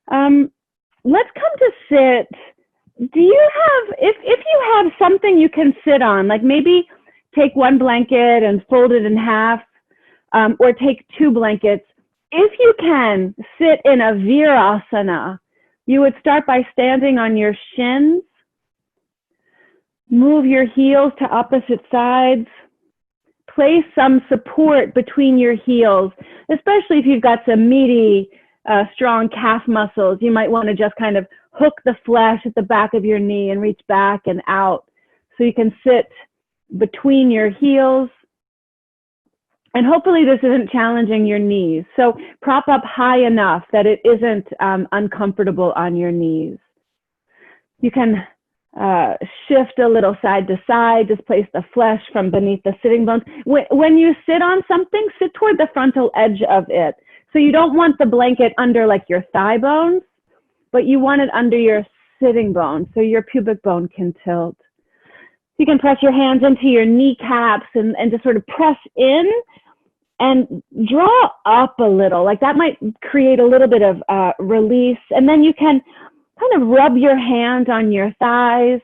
Um, let's come to sit. Do you have, if you have something you can sit on, like maybe take one blanket and fold it in half, or take two blankets. If you can sit in a virasana, you would start by standing on your shins, move your heels to opposite sides, place some support between your heels, especially if you've got some meaty, strong calf muscles. You might want to just kind of hook the flesh at the back of your knee and reach back and out so you can sit between your heels. And hopefully this isn't challenging your knees. So prop up high enough that it isn't uncomfortable on your knees. You can shift a little side to side, displace the flesh from beneath the sitting bones. When you sit on something, sit toward the frontal edge of it. So you don't want the blanket under like your thigh bones, but you want it under your sitting bone so your pubic bone can tilt. You can press your hands into your kneecaps and just sort of press in and draw up a little. Like that might create a little bit of release. And then you can kind of rub your hands on your thighs,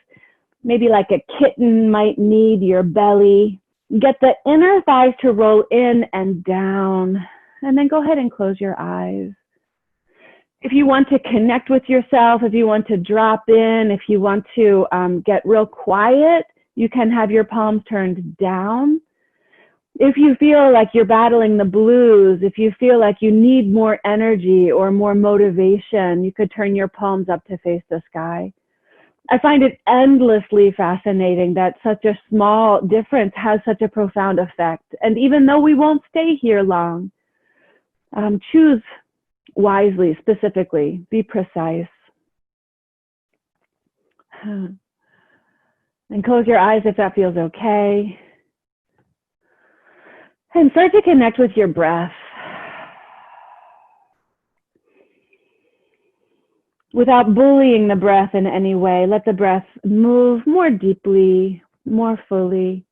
maybe like a kitten might knead your belly. Get the inner thighs to roll in and down, and then go ahead and close your eyes. If you want to connect with yourself, if you want to drop in, if you want to get real quiet, you can have your palms turned down. If you feel like you're battling the blues, if you feel like you need more energy or more motivation, you could turn your palms up to face the sky. I find it endlessly fascinating that such a small difference has such a profound effect. And even though we won't stay here long, choose wisely, specifically, be precise. And close your eyes if that feels okay. And start to connect with your breath. Without bullying the breath in any way, let the breath move more deeply, more fully.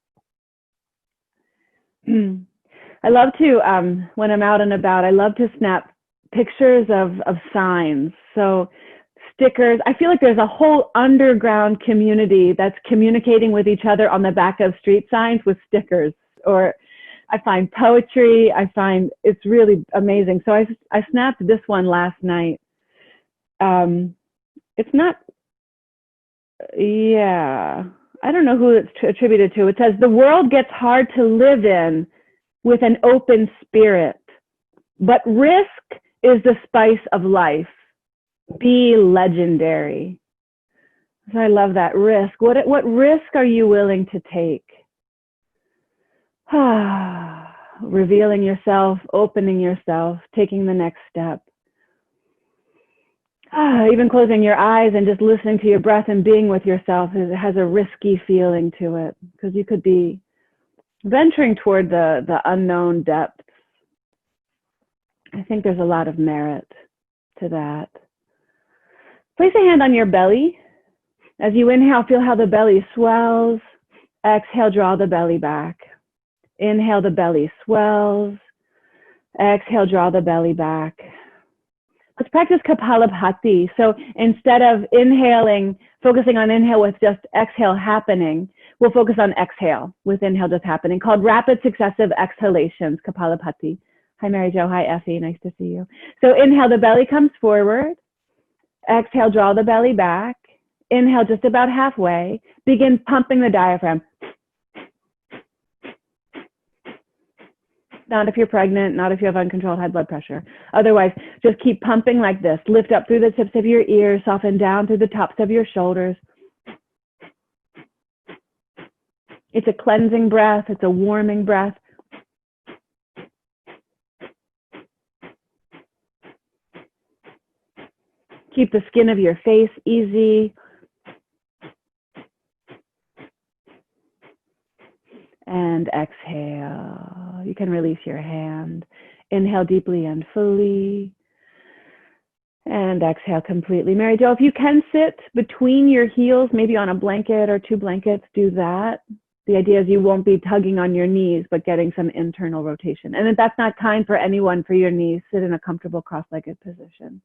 I love to, when I'm out and about, I love to snap pictures of signs. So stickers. I feel like there's a whole underground community that's communicating with each other on the back of street signs with stickers. Or I find poetry. I find it's really amazing. So I snapped this one last night. It's not, yeah, I don't know who it's attributed to. It says, the world gets hard to live in with an open spirit, but risk is the spice of life. Be legendary. So I love that risk. What risk are you willing to take? Revealing yourself, opening yourself, taking the next step. Even closing your eyes and just listening to your breath and being with yourself has a risky feeling to it, because you could be venturing toward the unknown depths. I think there's a lot of merit to that. Place a hand on your belly. As you inhale, feel how the belly swells. Exhale, draw the belly back. Inhale, the belly swells. Exhale, draw the belly back. Let's practice Kapalabhati. So instead of inhaling, focusing on inhale with just exhale happening, we'll focus on exhale with inhale just happening, called rapid successive exhalations, Kapalabhati. Hi, Mary Jo. Hi, Effie. Nice to see you. So inhale, the belly comes forward. Exhale, draw the belly back. Inhale, just about halfway. Begin pumping the diaphragm. Not if you're pregnant, not if you have uncontrolled high blood pressure. Otherwise, just keep pumping like this. Lift up through the tips of your ears, soften down through the tops of your shoulders. It's a cleansing breath. It's a warming breath. Keep the skin of your face easy. And exhale. You can release your hand. Inhale deeply and fully. And exhale completely. Mary Jo, if you can sit between your heels, maybe on a blanket or two blankets, do that. The idea is you won't be tugging on your knees, but getting some internal rotation. And if that's not kind for anyone, for your knees, sit in a comfortable cross-legged position.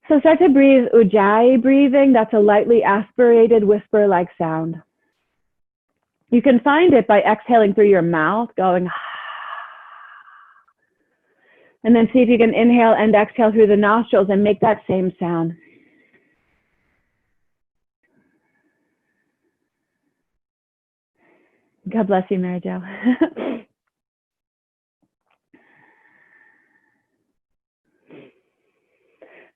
So start to breathe Ujjayi breathing. That's a lightly aspirated whisper-like sound. You can find it by exhaling through your mouth, going and then see if you can inhale and exhale through the nostrils and make that same sound. God bless you, Mary Jo.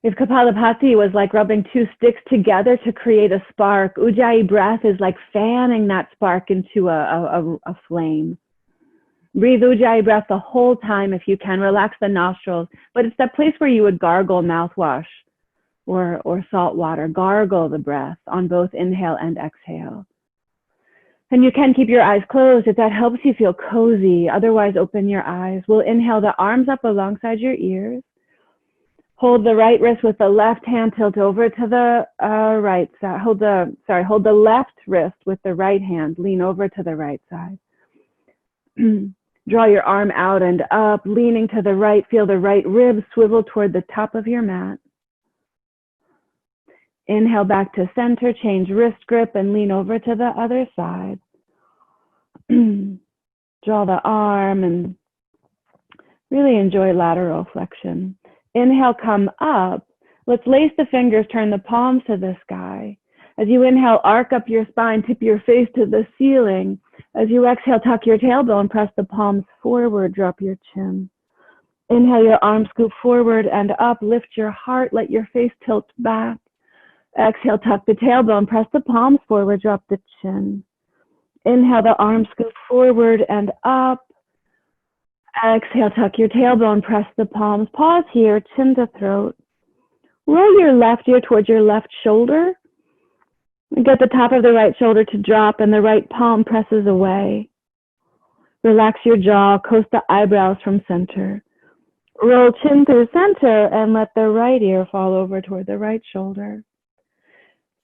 If Kapalabhati was like rubbing two sticks together to create a spark, Ujjayi breath is like fanning that spark into a flame. Breathe Ujjayi breath the whole time if you can. Relax the nostrils. But it's that place where you would gargle mouthwash or salt water. Gargle the breath on both inhale and exhale. And you can keep your eyes closed if that helps you feel cozy. Otherwise, open your eyes. We'll inhale the arms up alongside your ears. Hold the right wrist with the left hand, tilt over to the right side. Hold the left wrist with the right hand, lean over to the right side. Draw your arm out and up, leaning to the right. Feel the right ribs swivel toward the top of your mat. Inhale back to center, change wrist grip and lean over to the other side. Draw the arm and really enjoy lateral flexion. Inhale, come up. Let's lace the fingers, turn the palms to the sky. As you inhale, arc up your spine, tip your face to the ceiling. As you exhale, tuck your tailbone, press the palms forward, drop your chin. Inhale, your arms scoop forward and up, lift your heart, let your face tilt back. Exhale, tuck the tailbone, press the palms forward, drop the chin. Inhale, the arms scoop forward and up. Exhale, tuck your tailbone, press the palms. Pause here, chin to throat. Roll your left ear towards your left shoulder. Get the top of the right shoulder to drop and the right palm presses away. Relax your jaw, coast the eyebrows from center. Roll chin through center and let the right ear fall over toward the right shoulder.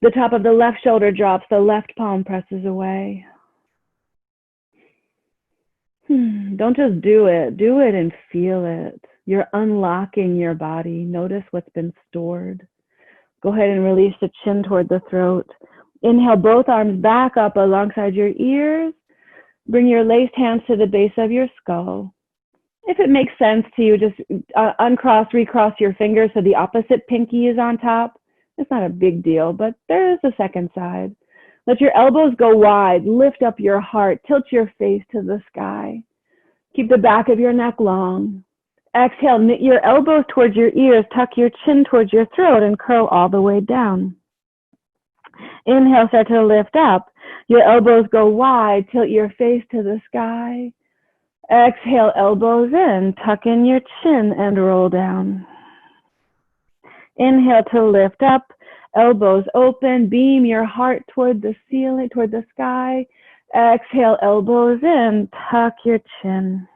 The top of the left shoulder drops, the left palm presses away. Don't just do it and feel it. You're unlocking your body. Notice what's been stored. Go ahead and release the chin toward the throat. Inhale, both arms back up alongside your ears. Bring your laced hands to the base of your skull. If it makes sense to you, just uncross, recross your fingers so the opposite pinky is on top. It's not a big deal, but there is a second side. Let your elbows go wide. Lift up your heart. Tilt your face to the sky. Keep the back of your neck long. Exhale, knit your elbows towards your ears. Tuck your chin towards your throat and curl all the way down. Inhale, start to lift up. Your elbows go wide. Tilt your face to the sky. Exhale, elbows in. Tuck in your chin and roll down. Inhale to lift up. Elbows open, beam your heart toward the ceiling, toward the sky. Exhale, elbows in, tuck your chin.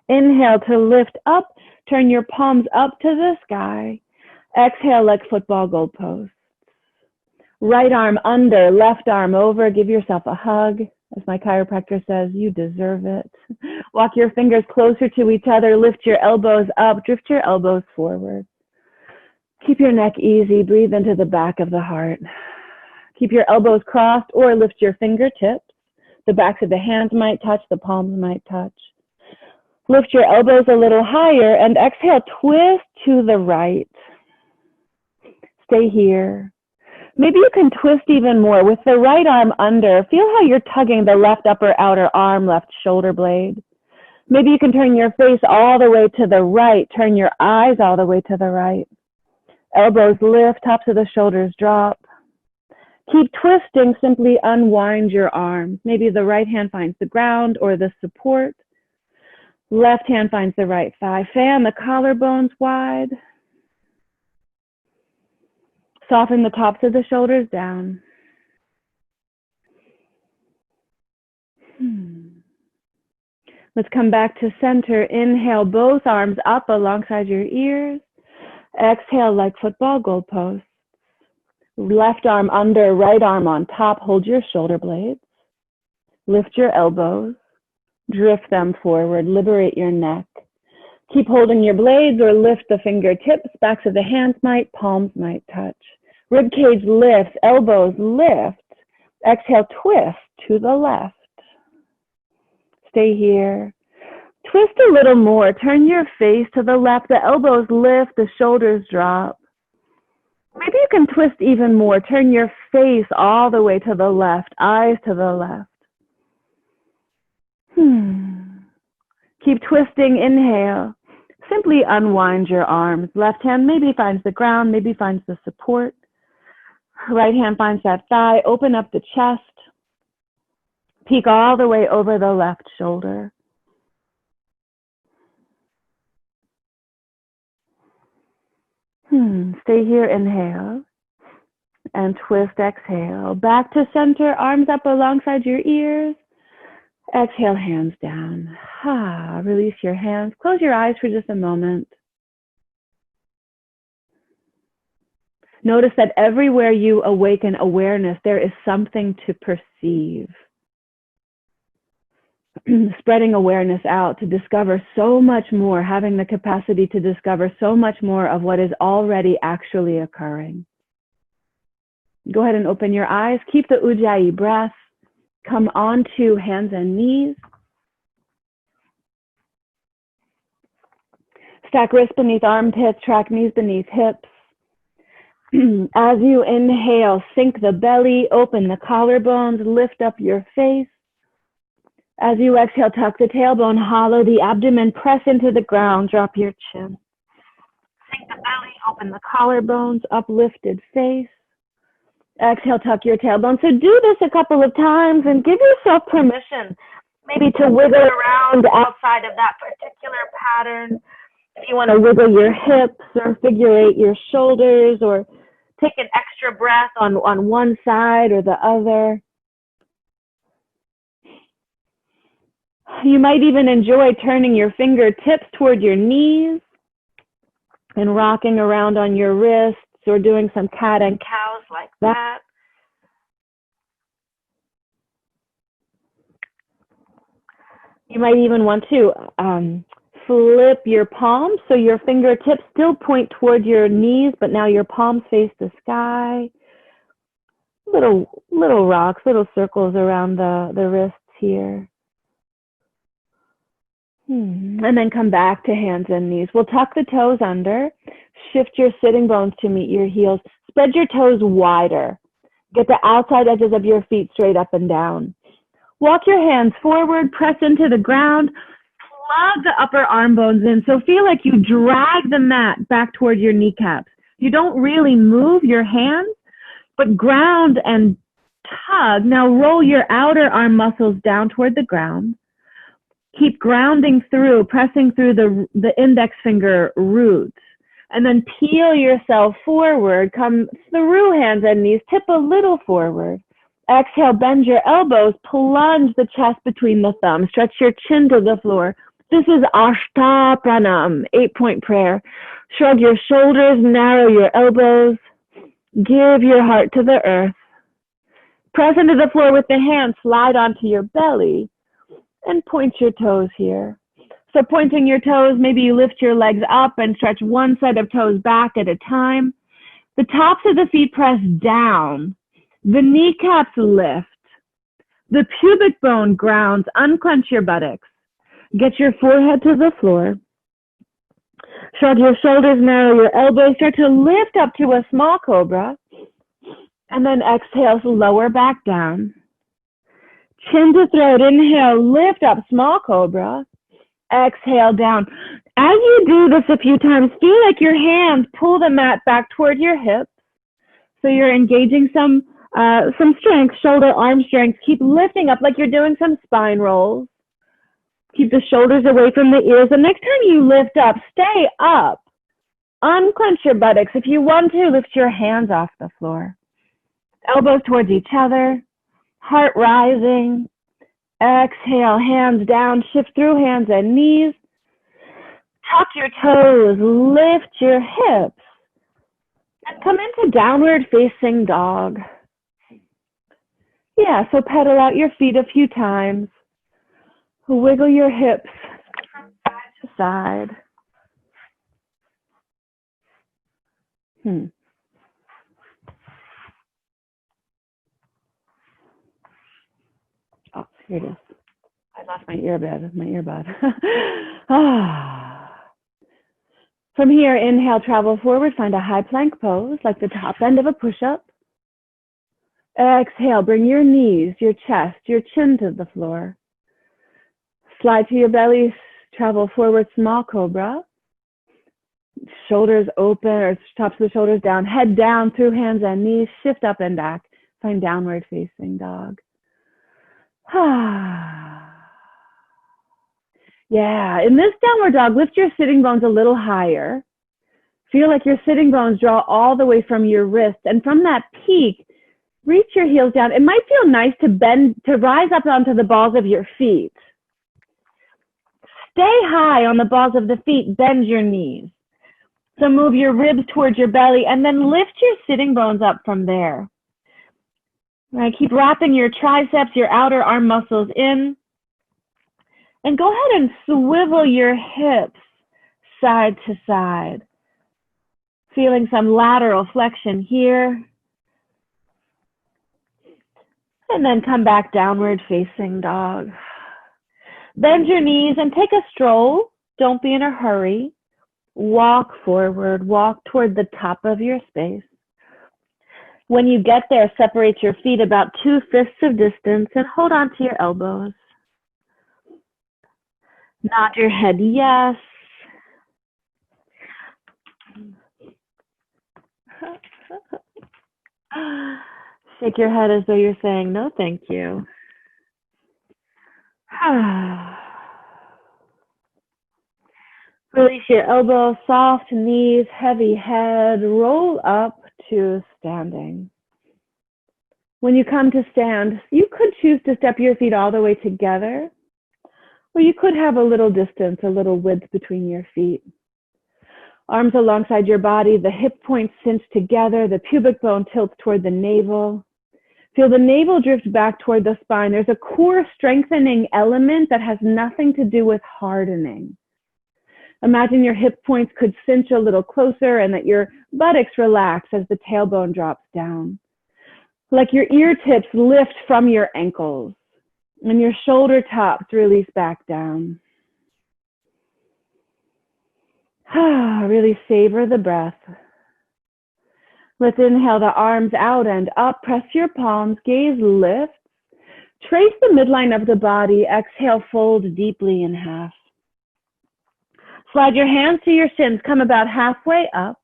Inhale to lift up, turn your palms up to the sky. Exhale like football goalposts. Right arm under, left arm over, give yourself a hug. As my chiropractor says, you deserve it. Walk your fingers closer to each other, lift your elbows up, drift your elbows forward. Keep your neck easy, breathe into the back of the heart. Keep your elbows crossed or lift your fingertips. The backs of the hands might touch, the palms might touch. Lift your elbows a little higher and exhale, twist to the right. Stay here. Maybe you can twist even more with the right arm under. Feel how you're tugging the left upper outer arm, left shoulder blade. Maybe you can turn your face all the way to the right, turn your eyes all the way to the right. Elbows lift, tops of the shoulders drop. Keep twisting, simply unwind your arms. Maybe the right hand finds the ground or the support. Left hand finds the right thigh. Fan the collarbones wide. Soften the tops of the shoulders down. Let's come back to center. Inhale, both arms up alongside your ears. Exhale like football goalposts. Left arm under, right arm on top. Hold your shoulder blades. Lift your elbows. Drift them forward. Liberate your neck. Keep holding your blades or lift the fingertips. Backs of the hands might, palms might touch. Rib cage lifts, elbows lift. Exhale, twist to the left. Stay here. Twist a little more. Turn your face to the left. The elbows lift, the shoulders drop. Maybe you can twist even more. Turn your face all the way to the left, eyes to the left. Keep twisting. Inhale. Simply unwind your arms. Left hand maybe finds the ground, maybe finds the support. Right hand finds that thigh. Open up the chest. Peek all the way over the left shoulder. Stay here. Inhale. And twist. Exhale. Back to center. Arms up alongside your ears. Exhale, hands down. Release your hands. Close your eyes for just a moment. Notice that everywhere you awaken awareness, there is something to perceive. Spreading awareness out to discover so much more, having the capacity to discover so much more of what is already actually occurring. Go ahead and open your eyes. Keep the Ujjayi breath. Come onto hands and knees. Stack wrists beneath armpits, track knees beneath hips. As you inhale, sink the belly, open the collarbones, lift up your face. As you exhale, tuck the tailbone, hollow the abdomen, press into the ground, drop your chin. Sink the belly, open the collarbones, uplifted face. Exhale, tuck your tailbone. So do this a couple of times and give yourself permission maybe to wiggle around outside of that particular pattern. If you want to wiggle your hips or figure eight your shoulders or take an extra breath on one side or the other. You might even enjoy turning your fingertips toward your knees and rocking around on your wrists or doing some cat and cows like that. You might even want to flip your palms so your fingertips still point toward your knees, but now your palms face the sky. Little rocks, little circles around the wrists here. And then come back to hands and knees. We'll tuck the toes under. Shift your sitting bones to meet your heels. Spread your toes wider. Get the outside edges of your feet straight up and down. Walk your hands forward. Press into the ground. Plug the upper arm bones in. So feel like you drag the mat back toward your kneecaps. You don't really move your hands, but ground and tug. Now roll your outer arm muscles down toward the ground. Keep grounding through, pressing through the index finger roots. And then peel yourself forward. Come through hands and knees. Tip a little forward. Exhale, bend your elbows. Plunge the chest between the thumbs. Stretch your chin to the floor. This is Ashta Pranam, 8-point prayer. Shrug your shoulders, narrow your elbows. Give your heart to the earth. Press into the floor with the hands. Slide onto your belly. And point your toes here. So pointing your toes, maybe you lift your legs up and stretch one set of toes back at a time. The tops of the feet press down. The kneecaps lift. The pubic bone grounds. Unclench your buttocks. Get your forehead to the floor. Shrug your shoulders, narrow your elbows. Start to lift up to a small cobra. And then exhale, lower back down. Chin to throat, inhale, lift up, small cobra. Exhale, down. As you do this a few times, feel like your hands pull the mat back toward your hips. So you're engaging some strength, shoulder, arm strength. Keep lifting up like you're doing some spine rolls. Keep the shoulders away from the ears. The next time you lift up, stay up. Unclench your buttocks. If you want to, lift your hands off the floor. Elbows towards each other. Heart rising. Exhale, hands down. Shift through hands and knees. Tuck your toes. Lift your hips. And come into downward facing dog. Yeah, so pedal out your feet a few times. Wiggle your hips from side to side. Oh, here it is. I lost my earbud. Ah. From here, inhale, travel forward, find a high plank pose, like the top end of a push-up. Exhale, bring your knees, your chest, your chin to the floor. Slide to your belly, travel forward, small cobra. Shoulders open, or tops of the shoulders down, head down through hands and knees, shift up and back, find downward facing dog. Yeah, in this downward dog, lift your sitting bones a little higher. Feel like your sitting bones draw all the way from your wrist, and from that peak, reach your heels down. It might feel nice to bend, to rise up onto the balls of your feet. Stay high on the balls of the feet, bend your knees. So move your ribs towards your belly, and then lift your sitting bones up from there. All right, keep wrapping your triceps, your outer arm muscles in. And go ahead and swivel your hips side to side. Feeling some lateral flexion here. And then come back downward facing dog. Bend your knees and take a stroll. Don't be in a hurry. Walk forward, walk toward the top of your space. When you get there, separate your feet about 2/5 of distance and hold on to your elbows. Nod your head yes. Shake your head as though you're saying no thank you. Release your elbows, soft knees, heavy head, roll up to standing. When you come to stand, you could choose to step your feet all the way together, or you could have a little distance, a little width between your feet. Arms alongside your body, the hip points cinched together, the pubic bone tilts toward the navel. Feel the navel drift back toward the spine. There's a core strengthening element that has nothing to do with hardening. Imagine your hip points could cinch a little closer and that your buttocks relax as the tailbone drops down. Like your ear tips lift from your ankles and your shoulder tops release back down. Really savor the breath. Let's inhale the arms out and up. Press your palms, gaze lifts. Trace the midline of the body. Exhale, fold deeply in half. Slide your hands to your shins. Come about halfway up.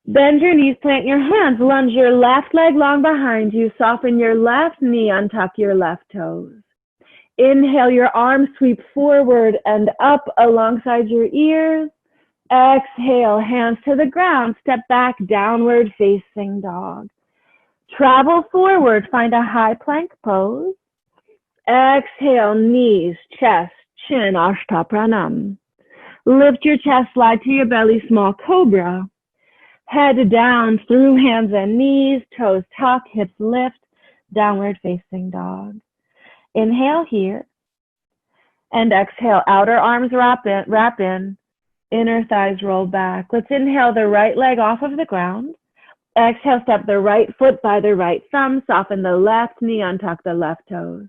Bend your knees, plant your hands. Lunge your left leg long behind you. Soften your left knee, untuck your left toes. Inhale, your arms sweep forward and up alongside your ears. Exhale, hands to the ground. Step back, downward facing dog. Travel forward, find a high plank pose. Exhale, knees, chest, chin, Ashta Pranam. Lift your chest, slide to your belly, small cobra. Head down through hands and knees, toes tuck, hips lift, downward facing dog. Inhale here. And exhale, outer arms wrap in. Inner thighs roll back. Let's inhale the right leg off of the ground. Exhale, step the right foot by the right thumb. Soften the left knee, untuck the left toes.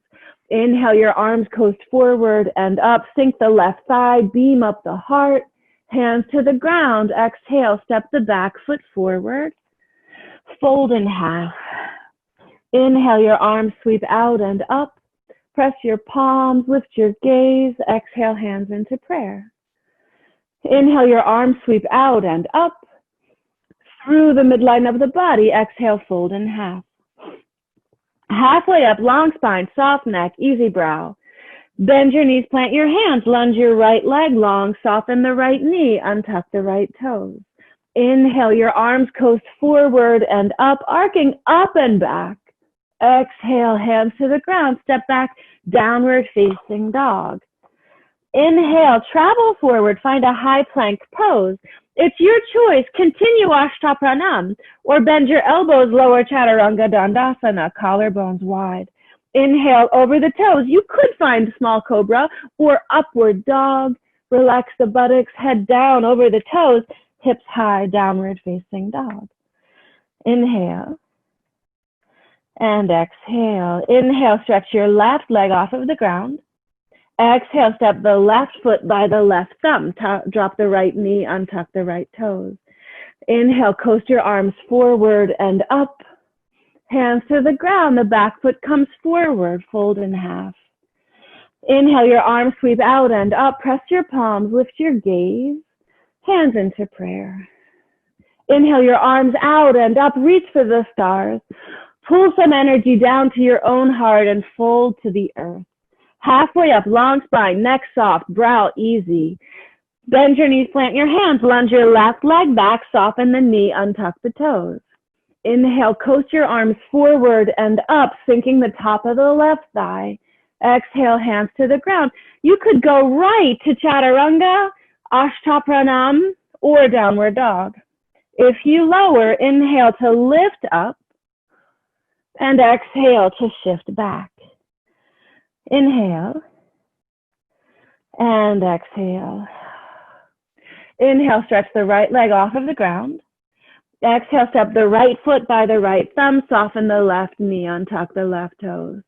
Inhale, your arms coast forward and up. Sink the left thigh, beam up the heart. Hands to the ground. Exhale, step the back foot forward. Fold in half. Inhale, your arms sweep out and up. Press your palms, lift your gaze. Exhale, hands into prayer. Inhale, your arms sweep out and up. Through the midline of the body, exhale, fold in half. Halfway up, long spine, soft neck, easy brow. Bend your knees, plant your hands, lunge your right leg long, soften the right knee, untuck the right toes. Inhale, your arms coast forward and up, arcing up and back. Exhale, hands to the ground, step back, downward facing dog. Inhale, travel forward, find a high plank pose. It's your choice. Continue Ashta Pranam or bend your elbows, lower Chaturanga Dandasana, collarbones wide. Inhale over the toes. You could find small cobra or upward dog. Relax the buttocks, head down over the toes. hips high, downward facing dog. Inhale and exhale. Inhale, stretch your left leg off of the ground. Exhale, step the left foot by the left thumb. Drop the right knee, untuck the right toes. Inhale, coast your arms forward and up. Hands to the ground, the back foot comes forward, fold in half. Inhale, your arms sweep out and up. Press your palms, lift your gaze, hands into prayer. Inhale, your arms out and up, reach for the stars. Pull some energy down to your own heart and fold to the earth. Halfway up, long spine, neck soft, brow easy. Bend your knees, plant your hands, lunge your left leg back, soften the knee, untuck the toes. Inhale, coast your arms forward and up, sinking the top of the left thigh. Exhale, hands to the ground. You could go right to Chaturanga, Ashtapranam, or Downward Dog. If you lower, inhale to lift up, and exhale to shift back. Inhale, and exhale. Inhale, stretch the right leg off of the ground. Exhale, step the right foot by the right thumb, soften the left knee, untuck the left toes.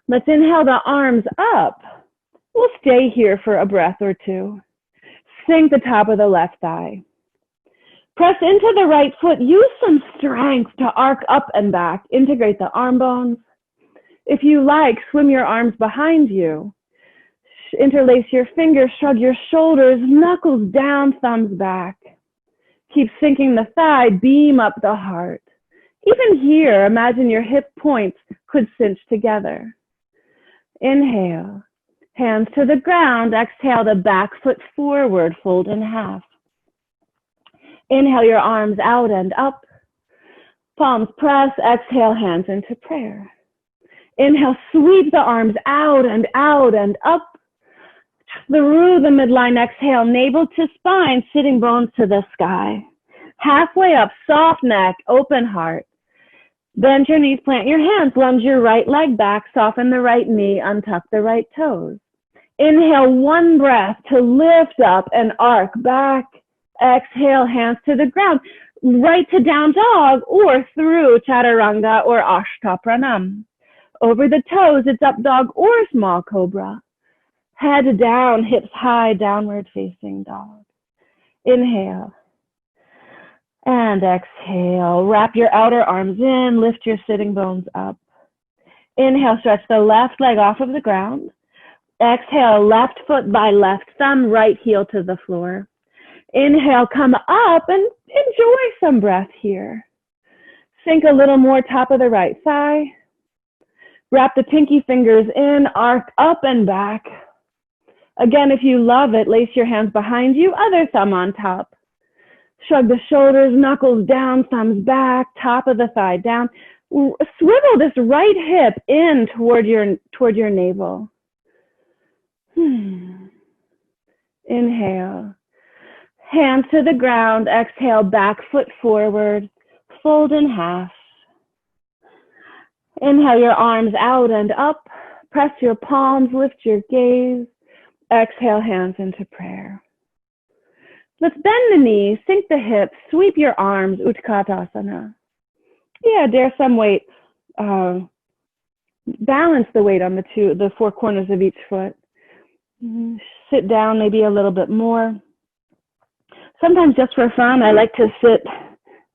Let's inhale the arms up. We'll stay here for a breath or two. Sink the top of the left thigh. Press into the right foot. Use some strength to arc up and back. Integrate the arm bones. If you like, swim your arms behind you. Interlace your fingers, shrug your shoulders, knuckles down, thumbs back. Keep sinking the thigh, beam up the heart. Even here, imagine your hip points could cinch together. Inhale, hands to the ground. Exhale, the back foot forward, fold in half. Inhale, your arms out and up. Palms press, exhale, hands into prayer. Inhale, sweep the arms out and up. Through the midline, exhale, navel to spine, sitting bones to the sky. Halfway up, soft neck, open heart. Bend your knees, plant your hands, lunge your right leg back, soften the right knee, untuck the right toes. Inhale, one breath to lift up and arc back. Exhale, hands to the ground, right to down dog or through Chaturanga or Ashtapranam. Over the toes, it's up dog or small cobra. Head down, hips high, downward facing dog. Inhale and exhale. Wrap your outer arms in, lift your sitting bones up. Inhale, stretch the left leg off of the ground. Exhale, left foot by left thumb, right heel to the floor. Inhale, come up and enjoy some breath here. Sink a little more, top of the right thigh. Wrap the pinky fingers in, arc up and back. Again, if you love it, lace your hands behind you, other thumb on top. Shrug the shoulders, knuckles down, thumbs back, top of the thigh down. Swivel this right hip in toward your navel. Inhale. Hands to the ground. Exhale, back foot forward. Fold in half. Inhale, your arms out and up. Press your palms, lift your gaze. Exhale, hands into prayer. Let's bend the knees, sink the hips, sweep your arms, Utkatasana. Yeah, dare some weight. Balance the weight on the four corners of each foot. Sit down maybe a little bit more. Sometimes just for fun, I like to sit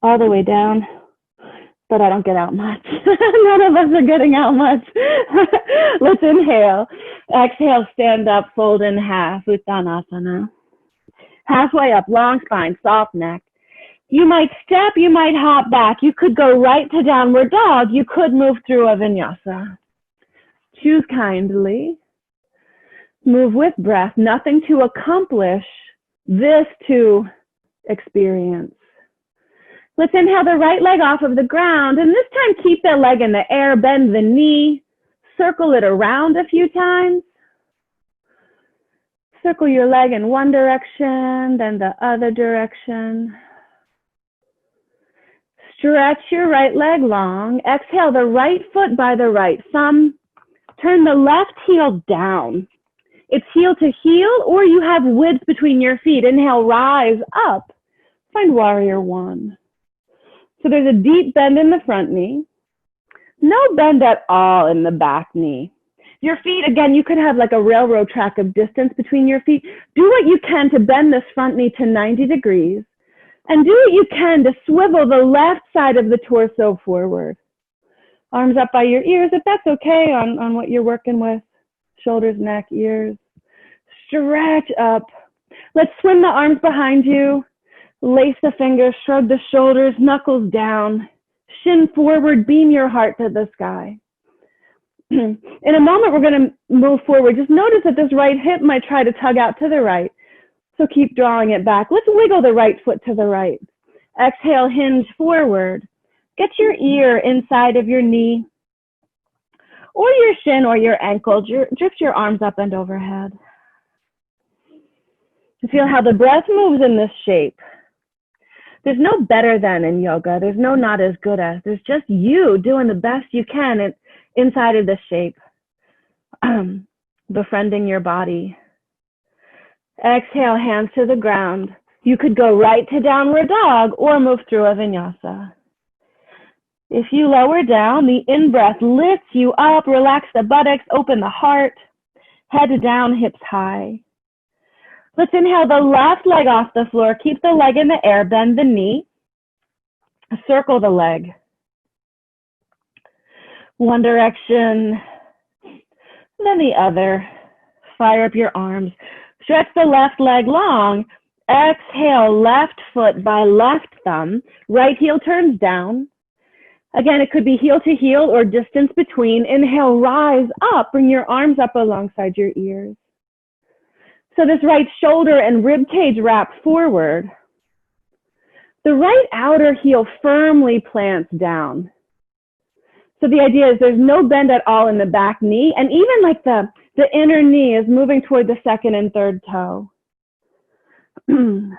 all the way down, but I don't get out much. None of us are getting out much. Let's inhale. Exhale, stand up, fold in half, Uttanasana. Halfway up, long spine, soft neck. You might step, you might hop back. You could go right to downward dog. You could move through a vinyasa. Choose kindly. Move with breath. Nothing to accomplish, this to experience. Let's inhale the right leg off of the ground, and this time keep the leg in the air, bend the knee, circle it around a few times. Circle your leg in one direction, then the other direction. Stretch your right leg long. Exhale the right foot by the right thumb. Turn the left heel down. It's heel to heel, or you have width between your feet. Inhale, rise up. Find warrior one. So there's a deep bend in the front knee. No bend at all in the back knee. Your feet, again, you could have like a railroad track of distance between your feet. Do what you can to bend this front knee to 90 degrees. And do what you can to swivel the left side of the torso forward. Arms up by your ears, if that's okay on what you're working with. Shoulders, neck, ears. Stretch up. Let's swim the arms behind you. Lace the fingers, shrug the shoulders, knuckles down. Shin forward, beam your heart to the sky. In a moment, we're going to move forward. Just notice that this right hip might try to tug out to the right. So keep drawing it back. Let's wiggle the right foot to the right. Exhale, hinge forward. Get your ear inside of your knee or your shin or your ankle. Drift your arms up and overhead. Feel how the breath moves in this shape. There's no better than in yoga. There's no not as good as. There's just you doing the best you can inside of this shape. Befriending your body. Exhale, hands to the ground. You could go right to downward dog or move through a vinyasa. If you lower down, the in-breath lifts you up. Relax the buttocks, open the heart. Head down, hips high. Let's inhale the left leg off the floor. Keep the leg in the air. Bend the knee. Circle the leg. One direction, then the other. Fire up your arms. Stretch the left leg long. Exhale, left foot by left thumb. Right heel turns down. Again, it could be heel to heel or distance between. Inhale, rise up. Bring your arms up alongside your ears. So this right shoulder and rib cage wrap forward. The right outer heel firmly plants down. So the idea is there's no bend at all in the back knee, and even like the inner knee is moving toward the second and third toe. Bend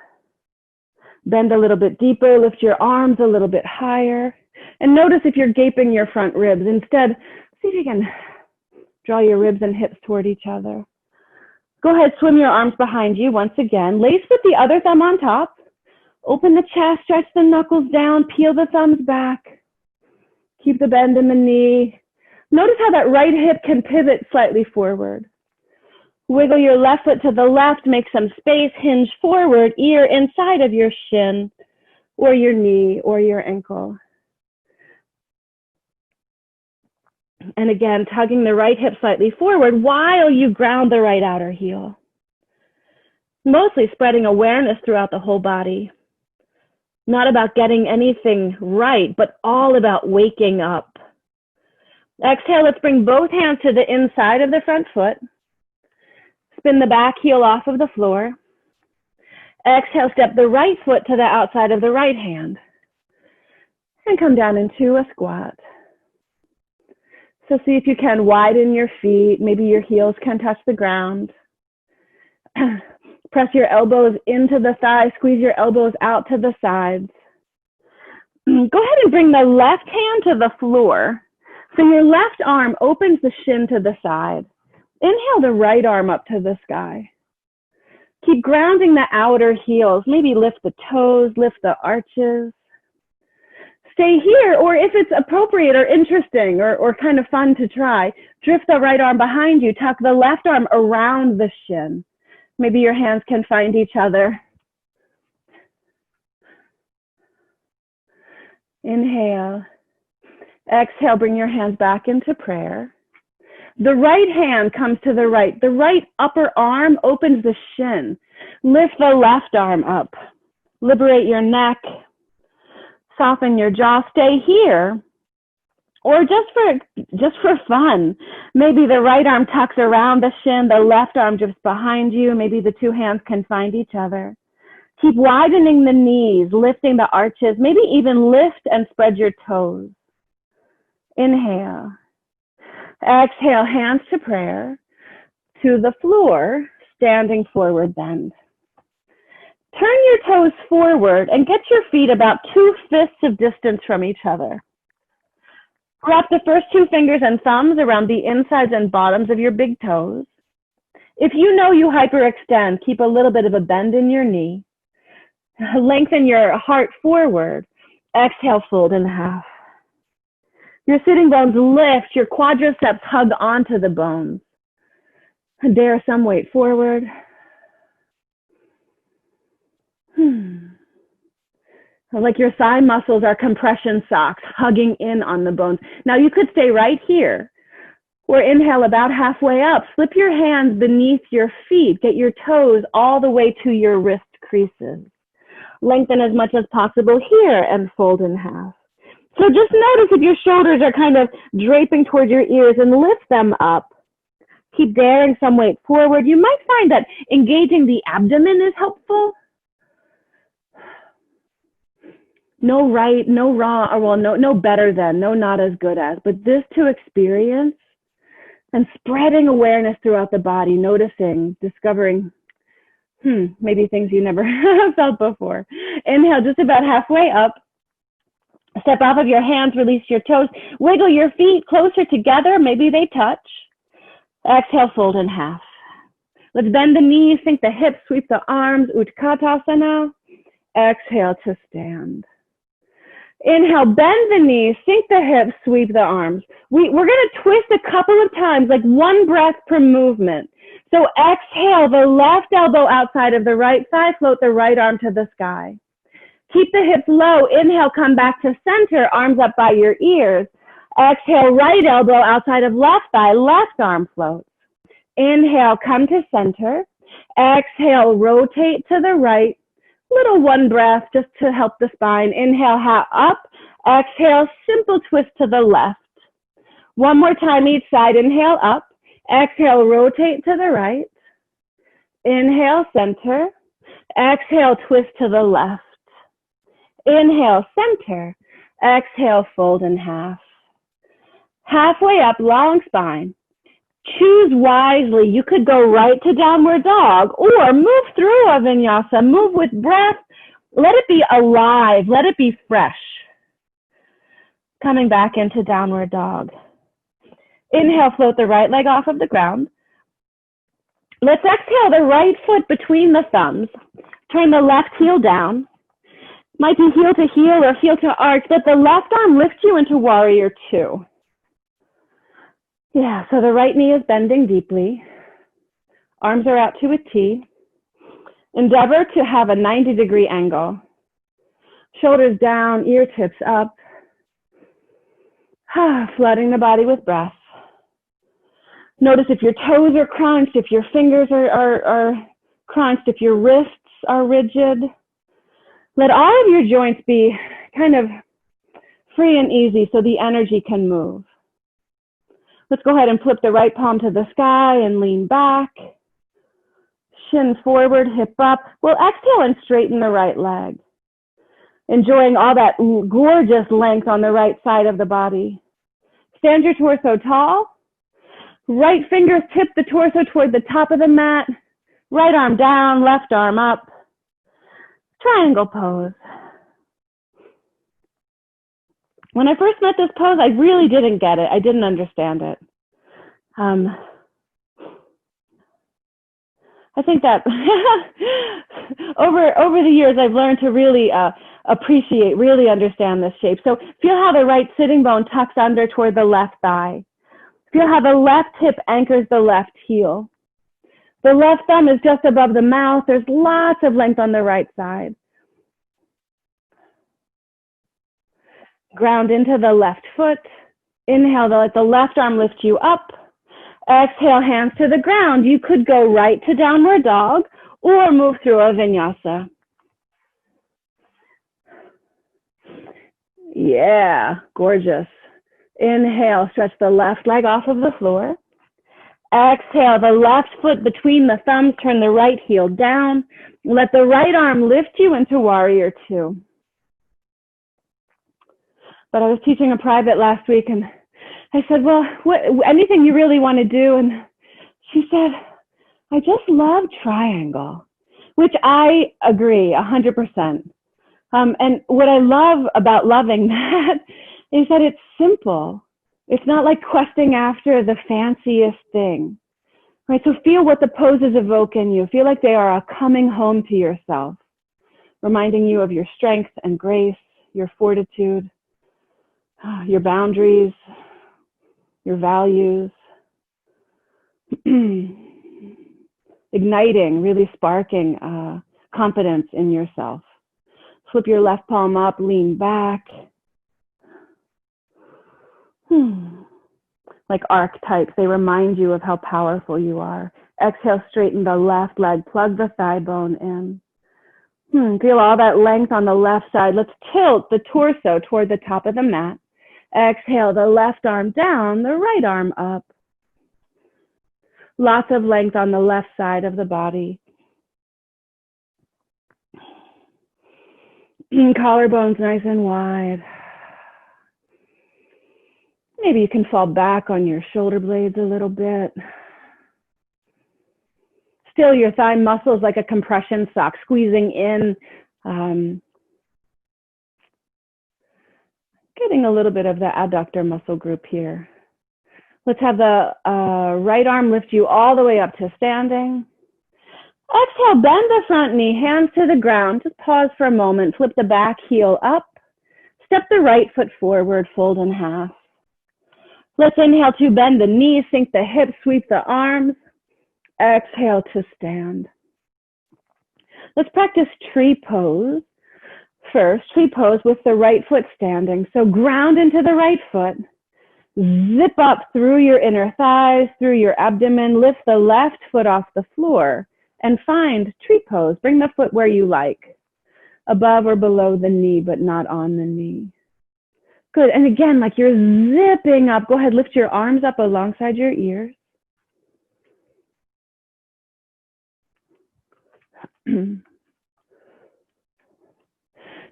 a little bit deeper, lift your arms a little bit higher, and notice if you're gaping your front ribs. Instead, see if you can draw your ribs and hips toward each other. Go ahead, swim your arms behind you once again. Lace with the other thumb on top. Open the chest, stretch the knuckles down, peel the thumbs back. Keep the bend in the knee. Notice how that right hip can pivot slightly forward. Wiggle your left foot to the left, make some space, hinge forward, ear inside of your shin or your knee or your ankle. And again, tugging the right hip slightly forward while you ground the right outer heel. Mostly spreading awareness throughout the whole body. Not about getting anything right, but all about waking up. Exhale, let's bring both hands to the inside of the front foot. Spin the back heel off of the floor. Exhale, step the right foot to the outside of the right hand. And come down into a squat. So see if you can widen your feet. Maybe your heels can touch the ground. Press your elbows into the thighs. Squeeze your elbows out to the sides. Go ahead and bring the left hand to the floor. So your left arm opens the shin to the side. Inhale the right arm up to the sky. Keep grounding the outer heels. Maybe lift the toes, lift the arches. Stay here, or if it's appropriate or interesting or kind of fun to try, drift the right arm behind you. Tuck the left arm around the shin. Maybe your hands can find each other. Inhale. Exhale, bring your hands back into prayer. The right hand comes to the right. The right upper arm opens the shin. Lift the left arm up. Liberate your neck. Soften your jaw. Stay here. Or just for fun, maybe the right arm tucks around the shin, the left arm drifts behind you. Maybe the two hands can find each other. Keep widening the knees, lifting the arches. Maybe even lift and spread your toes. Inhale. Exhale, hands to prayer, to the floor, standing forward bend. Turn your toes forward and get your feet about 2/5 of distance from each other. Wrap the first two fingers and thumbs around the insides and bottoms of your big toes. If you know you hyperextend, keep a little bit of a bend in your knee. Lengthen your heart forward. Exhale, fold in half. Your sitting bones lift, your quadriceps hug onto the bones. Dare some weight forward. Like your thigh muscles are compression socks, hugging in on the bones. Now you could stay right here, or inhale about halfway up. Slip your hands beneath your feet. Get your toes all the way to your wrist creases. Lengthen as much as possible here and fold in half. So just notice if your shoulders are kind of draping toward your ears and lift them up. Keep daring some weight forward. You might find that engaging the abdomen is helpful. No right, no wrong, or well, no better than, no not as good as, but this to experience and spreading awareness throughout the body, noticing, discovering, maybe things you never felt before. Inhale, just about halfway up. Step off of your hands, release your toes. Wiggle your feet closer together, maybe they touch. Exhale, fold in half. Let's bend the knees, sink the hips, sweep the arms, Utkatasana. Exhale to stand. Inhale, bend the knees, sink the hips, sweep the arms. We're going to twist a couple of times, like one breath per movement. So exhale, the left elbow outside of the right thigh, float the right arm to the sky. Keep the hips low. Inhale, come back to center, arms up by your ears. Exhale, right elbow outside of left thigh, left arm floats. Inhale, come to center. Exhale, rotate to the right. Little one breath just to help the spine. Inhale, hat up. Exhale, simple twist to the left. One more time each side. Inhale, up. Exhale, rotate to the right. Inhale, center. Exhale, twist to the left. Inhale, center. Exhale, fold in half. Halfway up, long spine. Choose wisely. You could go right to downward dog or move through a vinyasa. Move with breath. Let it be alive. Let it be fresh. Coming back into downward dog. Inhale, float the right leg off of the ground. Let's exhale the right foot between the thumbs. Turn the left heel down. Might be heel to heel or heel to arch, but the left arm lifts you into warrior two. Yeah, so the right knee is bending deeply. Arms are out to a T. Endeavor to have a 90-degree angle. Shoulders down, ear tips up. Flooding the body with breath. Notice if your toes are crunched, if your fingers are crunched, if your wrists are rigid. Let all of your joints be kind of free and easy so the energy can move. Let's go ahead and flip the right palm to the sky and lean back. Shin forward, hip up. We'll exhale and straighten the right leg. Enjoying all that gorgeous length on the right side of the body. Stand your torso tall. Right fingers tip the torso toward the top of the mat. Right arm down, left arm up. Triangle pose. When I first met this pose, I really didn't get it. I didn't understand it. I think that over the years, I've learned to really appreciate, really understand this shape. So feel how the right sitting bone tucks under toward the left thigh. Feel how the left hip anchors the left heel. The left thumb is just above the mouth. There's lots of length on the right side. Ground into the left foot. Inhale, let the left arm lift you up. Exhale, hands to the ground. You could go right to downward dog or move through a vinyasa. Yeah, gorgeous. Inhale, stretch the left leg off of the floor. Exhale, the left foot between the thumbs, turn the right heel down. Let the right arm lift you into warrior two. But I was teaching a private last week and I said, well, anything you really want to do? And she said, I just love triangle, which I agree 100%. And what I love about loving that is that it's simple. It's not like questing after the fanciest thing, right? So feel what the poses evoke in you. Feel like they are a coming home to yourself. reminding you of your strength and grace, your fortitude, your boundaries, your values. Igniting, really sparking confidence in yourself. Flip your left palm up, lean back. Like archetypes, they remind you of how powerful you are. Exhale, straighten the left leg, plug the thigh bone in. Feel all that length on the left side. Let's tilt the torso toward the top of the mat. Exhale, the left arm down, the right arm up. Lots of length on the left side of the body. Collarbones nice and wide. Maybe you can fall back on your shoulder blades a little bit. Still your thigh muscles like a compression sock, squeezing in. Getting a little bit of the adductor muscle group here. Let's have the right arm lift you all the way up to standing. Exhale, bend the front knee, hands to the ground. Just pause for a moment. Flip the back heel up. Step the right foot forward, fold in half. Let's inhale to bend the knees, sink the hips, sweep the arms. Exhale to stand. Let's practice tree pose. First, tree pose with the right foot standing. So ground into the right foot. Zip up through your inner thighs, through your abdomen. Lift the left foot off the floor and find tree pose. Bring the foot where you like, above or below the knee, but not on the knee. Good. And again, like you're zipping up. Go ahead, lift your arms up alongside your ears.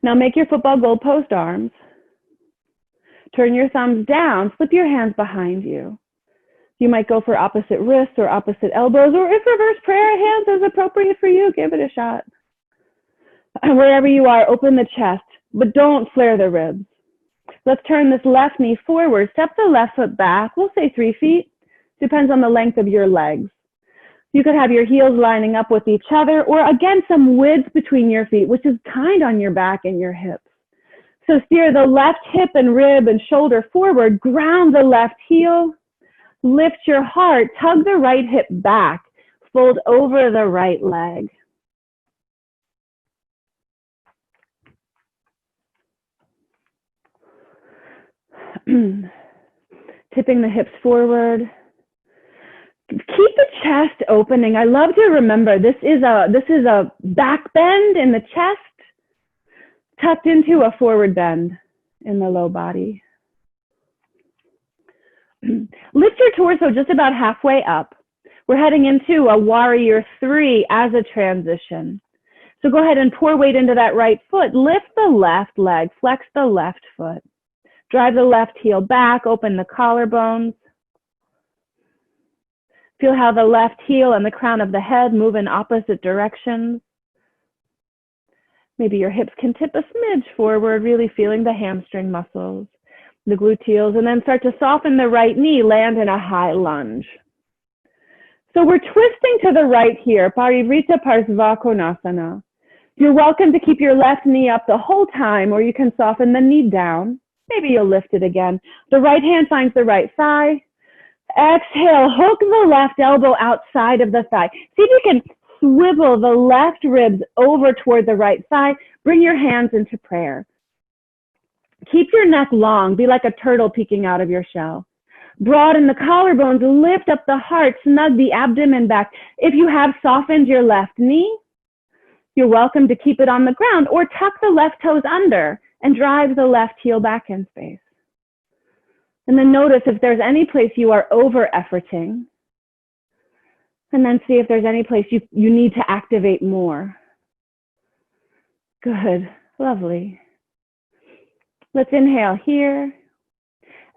Now make your football goalpost arms. Turn your thumbs down, flip your hands behind you. You might go for opposite wrists or opposite elbows, or if reverse prayer hands is appropriate for you, give it a shot. Wherever you are, open the chest, but don't flare the ribs. Let's turn this left knee forward, step the left foot back. We'll say 3 feet, depends on the length of your legs. You could have your heels lining up with each other, or again, some width between your feet, which is kind on your back and your hips. So steer the left hip and rib and shoulder forward, ground the left heel, lift your heart, tug the right hip back, fold over the right leg. Tipping the hips forward. Keep the chest opening. I love to remember this is a back bend in the chest, tucked into a forward bend in the low body. Lift your torso just about halfway up. We're heading into a warrior 3 as a transition. So go ahead and pour weight into that right foot. Lift the left leg, flex the left foot. Drive the left heel back, open the collarbones. Feel how the left heel and the crown of the head move in opposite directions. Maybe your hips can tip a smidge forward, really feeling the hamstring muscles, the gluteals, and then start to soften the right knee, land in a high lunge. So we're twisting to the right here, Parivrita Parsvakonasana. You're welcome to keep your left knee up the whole time, or you can soften the knee down. Maybe you'll lift it again. The right hand finds the right thigh. Exhale, hook the left elbow outside of the thigh. See if you can swivel the left ribs over toward the right thigh. Bring your hands into prayer. Keep your neck long. Be like a turtle peeking out of your shell. Broaden the collarbones. Lift up the heart. Snug the abdomen back. If you have softened your left knee, you're welcome to keep it on the ground or tuck the left toes under and drive the left heel back in space. And then notice if there's any place you are over-efforting. And then see if there's any place you need to activate more. Good. Lovely. Let's inhale here.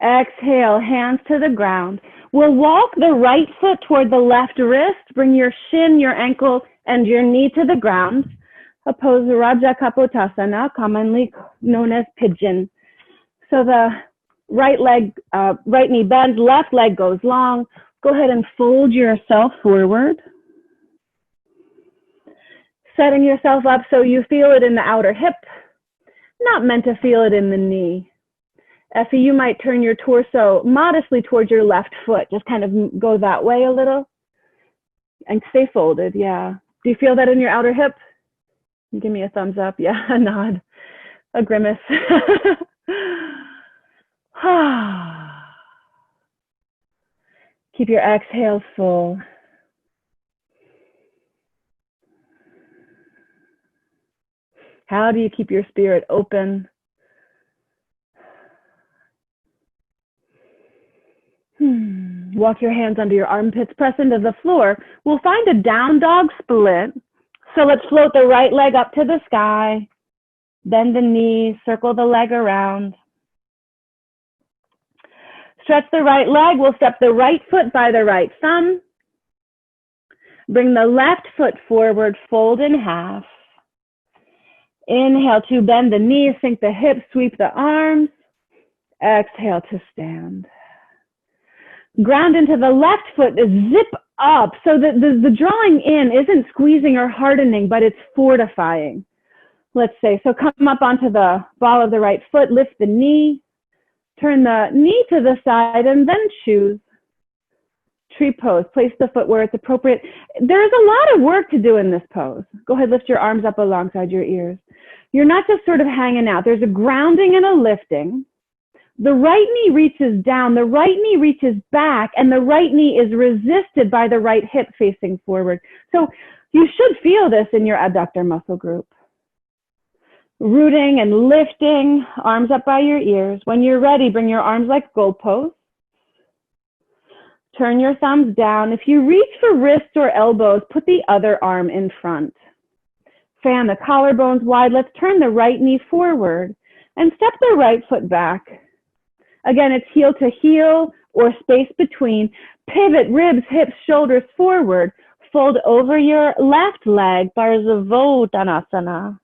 Exhale, hands to the ground. We'll walk the right foot toward the left wrist. Bring your shin, your ankle, and your knee to the ground. Oppose Raja Kapotasana, commonly known as pigeon. So the right leg, right knee bends, left leg goes long. Go ahead and fold yourself forward. Setting yourself up so you feel it in the outer hip, not meant to feel it in the knee. Effie, you might turn your torso modestly towards your left foot. Just kind of go that way a little and stay folded. Yeah. Do you feel that in your outer hip? Give me a thumbs up. Yeah, a nod, a grimace. Keep your exhales full. How do you keep your spirit open? Walk your hands under your armpits, press into the floor. We'll find a down dog split. So let's float the right leg up to the sky. Bend the knee, circle the leg around. Stretch the right leg. We'll step the right foot by the right thumb. Bring the left foot forward, fold in half. Inhale to bend the knees, sink the hips, sweep the arms. Exhale to stand. Ground into the left foot, zip up so that the drawing in isn't squeezing or hardening, but it's fortifying. Let's say, so come up onto the ball of the right foot, lift the knee, turn the knee to the side, and then choose. Tree pose, place the foot where it's appropriate. There's a lot of work to do in this pose. Go ahead, lift your arms up alongside your ears. You're not just sort of hanging out. There's a grounding and a lifting. The right knee reaches down, the right knee reaches back, and the right knee is resisted by the right hip facing forward. So you should feel this in your abductor muscle group. Rooting and lifting, arms up by your ears. When you're ready, bring your arms like goalposts. Turn your thumbs down. If you reach for wrists or elbows, put the other arm in front. Fan the collarbones wide. Let's turn the right knee forward and step the right foot back. Again, it's heel to heel or space between. Pivot, ribs, hips, shoulders forward. Fold over your left leg, Barsavottanasana.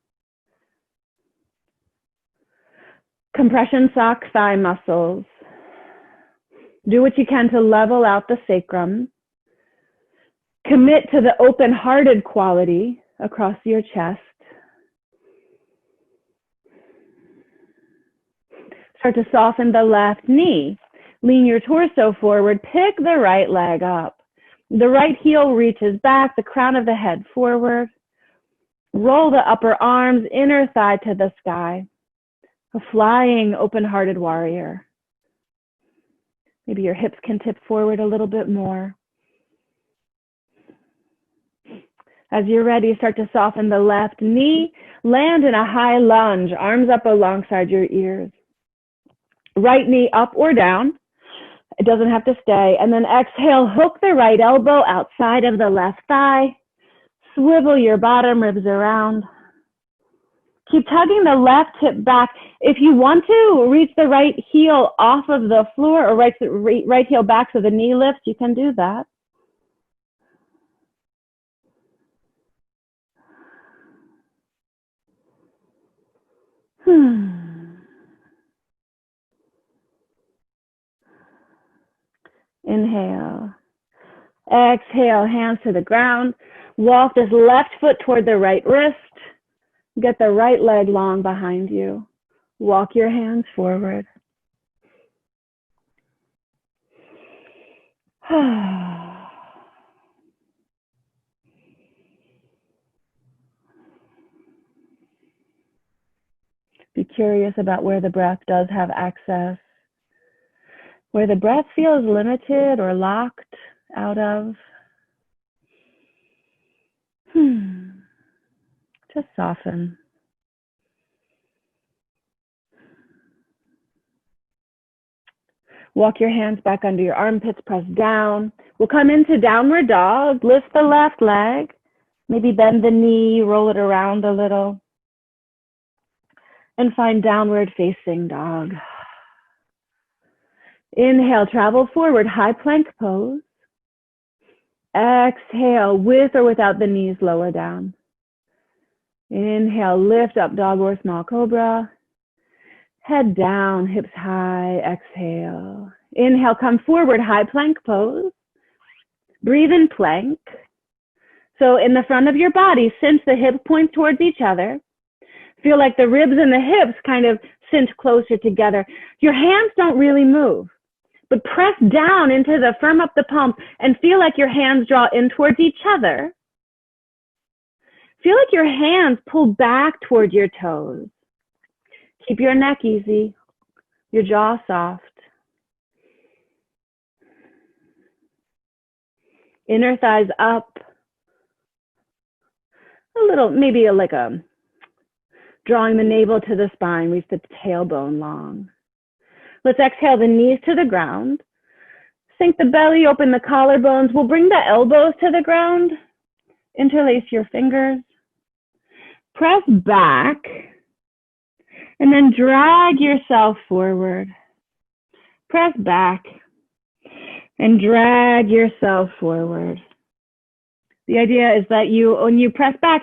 Compression sock thigh muscles. Do what you can to level out the sacrum. Commit to the open-hearted quality across your chest. Start to soften the left knee. Lean your torso forward. Pick the right leg up. The right heel reaches back, the crown of the head forward. Roll the upper arms, inner thigh to the sky. A flying, open-hearted warrior. Maybe your hips can tip forward a little bit more. As you're ready, start to soften the left knee. Land in a high lunge, arms up alongside your ears. Right knee up or down. It doesn't have to stay. And then exhale, hook the right elbow outside of the left thigh. Swivel your bottom ribs around. Keep tugging the left hip back. If you want to, reach the right heel off of the floor or right heel back so the knee lifts. You can do that. Inhale. Exhale, hands to the ground. Walk this left foot toward the right wrist. Get the right leg long behind you. Walk your hands forward. Be curious about where the breath does have access. Where the breath feels limited or locked out of. Just soften. Walk your hands back under your armpits, press down. We'll come into downward dog. Lift the left leg. Maybe bend the knee, roll it around a little. And find downward facing dog. Inhale, travel forward, high plank pose. Exhale, with or without the knees lower down. Inhale, lift up dog or small cobra. Head down, hips high, exhale. Inhale, come forward, high plank pose. Breathe in plank. So in the front of your body, cinch the hip points towards each other. Feel like the ribs and the hips kind of cinch closer together. Your hands don't really move, but press down firm up the palms and feel like your hands draw in towards each other. Feel like your hands pull back toward your toes. Keep your neck easy, your jaw soft. Inner thighs up. A little, maybe like drawing the navel to the spine, reach the tailbone long. Let's exhale the knees to the ground. Sink the belly, open the collarbones. We'll bring the elbows to the ground. Interlace your fingers. Press back. And then drag yourself forward. Press back. And drag yourself forward. The idea is that when you press back,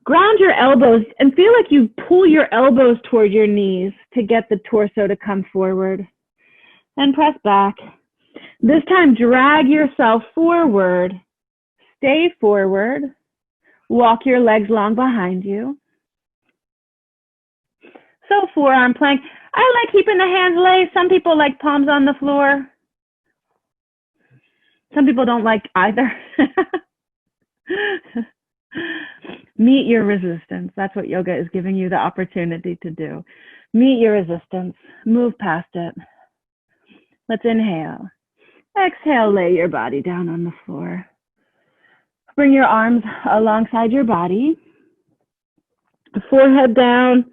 ground your elbows and feel like you pull your elbows toward your knees to get the torso to come forward. And press back. This time, drag yourself forward. Stay forward. Walk your legs long behind you. So forearm plank. I like keeping the hands laced. Some people like palms on the floor. Some people don't like either. Meet your resistance. That's what yoga is giving you the opportunity to do. Meet your resistance. Move past it. Let's inhale. Exhale, lay your body down on the floor. Bring your arms alongside your body. Forehead down,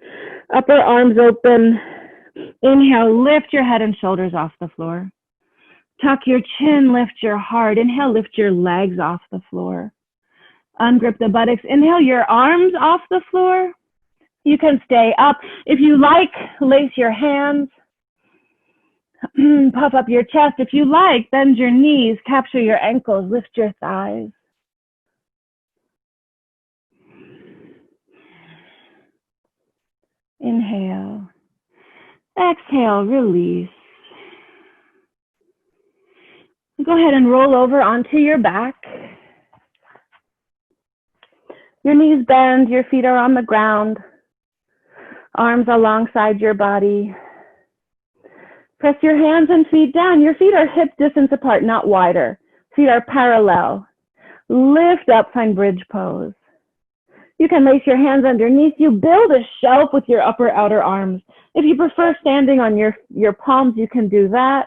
upper arms open. Inhale, lift your head and shoulders off the floor. Tuck your chin, lift your heart. Inhale, lift your legs off the floor. Ungrip the buttocks. Inhale your arms off the floor. You can stay up. If you like, lace your hands. Puff up your chest. If you like, bend your knees, capture your ankles, lift your thighs. Inhale. Exhale, release. Go ahead and roll over onto your back. Your knees bend, your feet are on the ground. Arms alongside your body. Press your hands and feet down. Your feet are hip distance apart, not wider. Feet are parallel. Lift up, find bridge pose. You can lace your hands underneath you. Build a shelf with your upper outer arms. If you prefer standing on your palms, you can do that.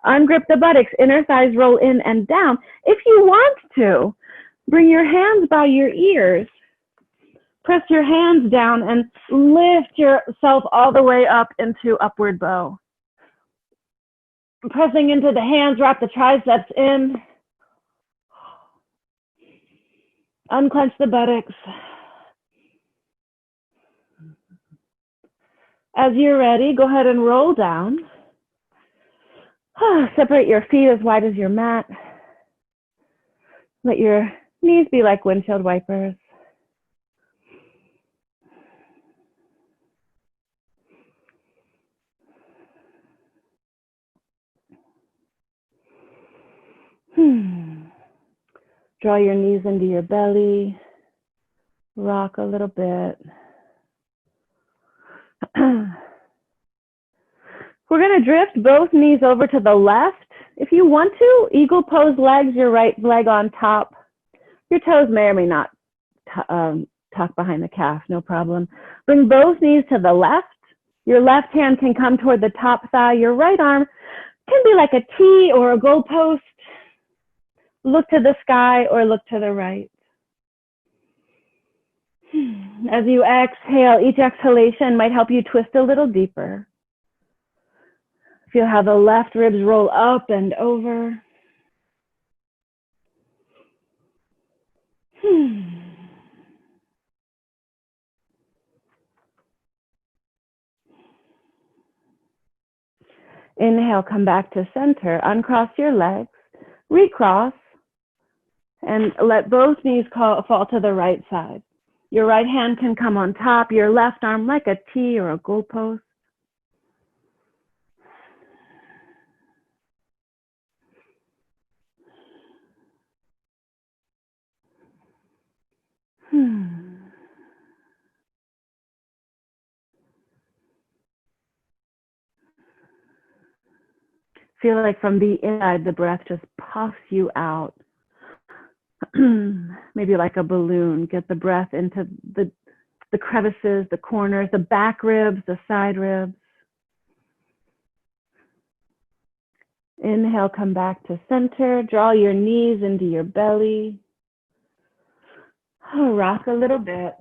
Ungrip the buttocks. Inner thighs roll in and down. If you want to, bring your hands by your ears. Press your hands down and lift yourself all the way up into upward bow. Pressing into the hands, wrap the triceps in. Unclench the buttocks. As you're ready, go ahead and roll down. Separate your feet as wide as your mat. Let your knees be like windshield wipers. Draw your knees into your belly. Rock a little bit. We're going to drift both knees over to the left. If you want to, eagle pose legs, your right leg on top. Your toes may or may not tuck behind the calf, no problem. Bring both knees to the left. Your left hand can come toward the top thigh. Your right arm can be like a T or a goalpost. Look to the sky or look to the right. As you exhale, each exhalation might help you twist a little deeper. Feel how the left ribs roll up and over. Inhale, come back to center. Uncross your legs. Recross. And let both knees fall to the right side. Your right hand can come on top, your left arm like a T or a goalpost. Feel like from the inside, the breath just puffs you out. Maybe like a balloon. Get the breath into the crevices, the corners, the back ribs, the side ribs. Inhale, come back to center. Draw your knees into your belly. Oh, rock a little bit.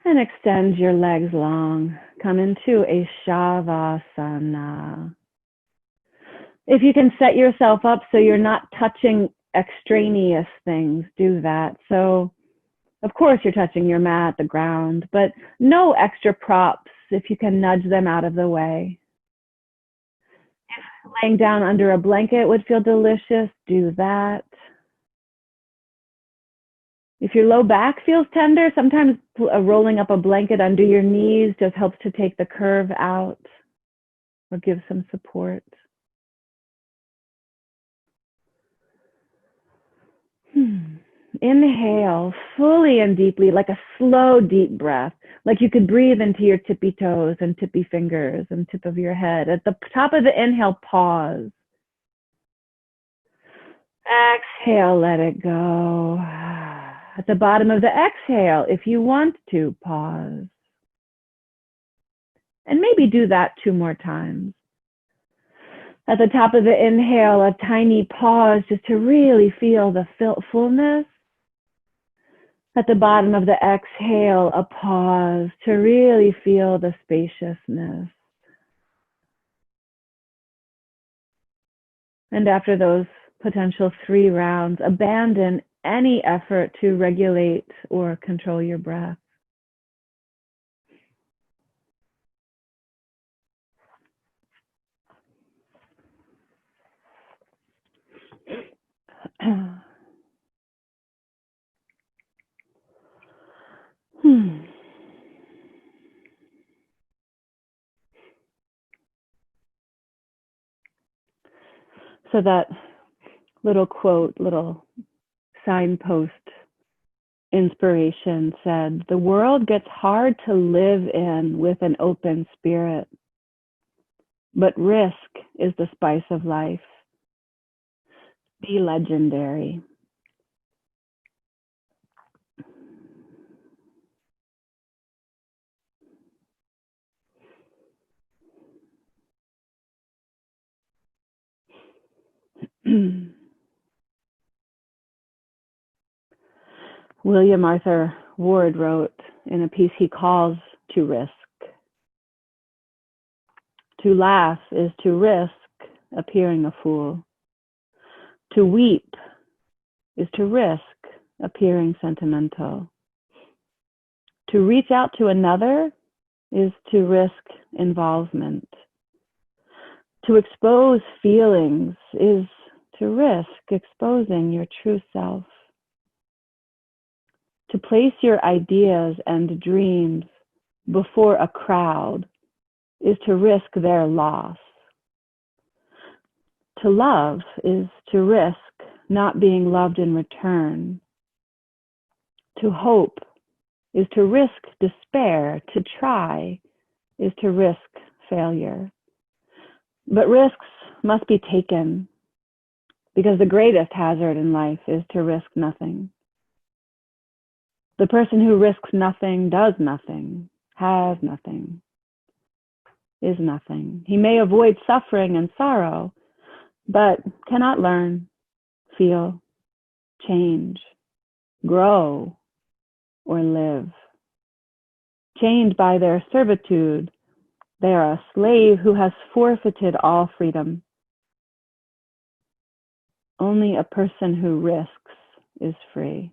And extend your legs long. Come into a Shavasana. If you can set yourself up so you're not touching extraneous things, do that. So, of course, you're touching your mat, the ground, but no extra props if you can nudge them out of the way. If laying down under a blanket would feel delicious, do that. If your low back feels tender, sometimes rolling up a blanket under your knees just helps to take the curve out or give some support. Inhale fully and deeply, like a slow, deep breath, like you could breathe into your tippy toes and tippy fingers and tip of your head. At the top of the inhale, pause. Exhale, let it go. At the bottom of the exhale, if you want to, pause. And maybe do that 2 more times. At the top of the inhale, a tiny pause just to really feel the fullness. At the bottom of the exhale, a pause to really feel the spaciousness. And after those potential 3 rounds, abandon any effort to regulate or control your breath. So that little quote, little signpost inspiration said, "The world gets hard to live in with an open spirit, but risk is the spice of life. Be legendary." William Arthur Ward wrote in a piece he calls To Risk. To laugh is to risk appearing a fool. To weep is to risk appearing sentimental. To reach out to another is to risk involvement. To expose feelings is to risk exposing your true self. To place your ideas and dreams before a crowd is to risk their loss. To love is to risk not being loved in return. To hope is to risk despair. To try is to risk failure. But risks must be taken, because the greatest hazard in life is to risk nothing. The person who risks nothing does nothing, has nothing, is nothing. He may avoid suffering and sorrow, but cannot learn, feel, change, grow, or live. Chained by their servitude, they are a slave who has forfeited all freedom. Only a person who risks is free.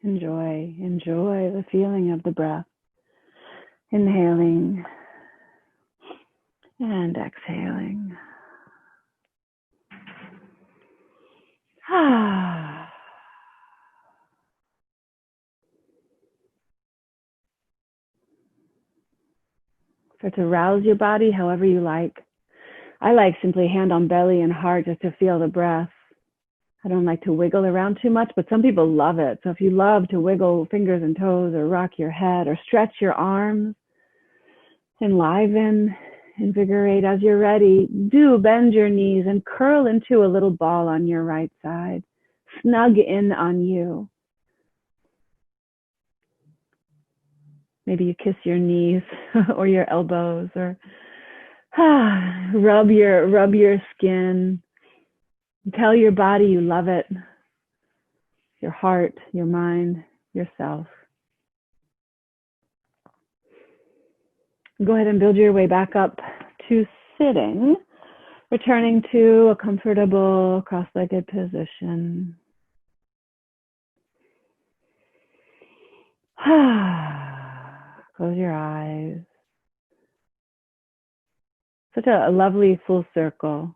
Enjoy the feeling of the breath. Inhaling and exhaling. Start to rouse your body however you like. I like simply hand on belly and heart just to feel the breath. I don't like to wiggle around too much, but some people love it. So if you love to wiggle fingers and toes or rock your head or stretch your arms, enliven, invigorate as you're ready, do bend your knees and curl into a little ball on your right side. Snug in on you. Maybe you kiss your knees or your elbows or rub your skin. Tell your body you love it. Your heart, your mind, yourself. Go ahead and build your way back up to sitting, returning to a comfortable cross-legged position. Close your eyes. Such a lovely full circle.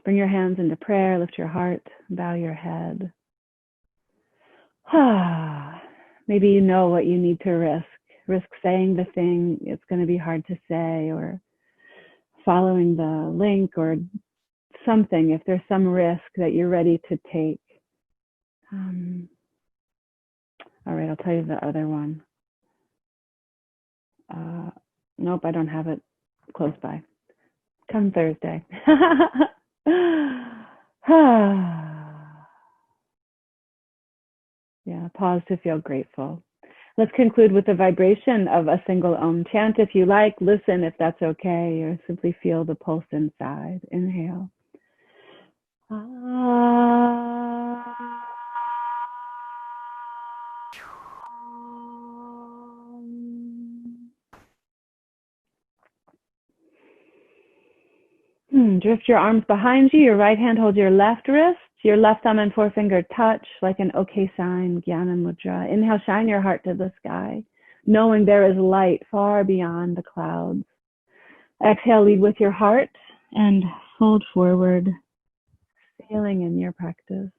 Bring your hands into prayer, lift your heart, bow your head. Maybe you know what you need to risk. Risk saying the thing it's going to be hard to say, or following the link, or something, if there's some risk that you're ready to take. All right, I'll tell you the other one. Nope, I don't have it close by. Come Thursday. Yeah, pause to feel grateful. Let's conclude with the vibration of a single Om. Chant if you like, listen if that's okay, or simply feel the pulse inside. Inhale. Drift your arms behind you. Your right hand holds your left wrist. Your left thumb and forefinger touch like an okay sign, Jnana Mudra. Inhale, shine your heart to the sky, knowing there is light far beyond the clouds. Exhale, lead with your heart and fold forward, feeling in your practice.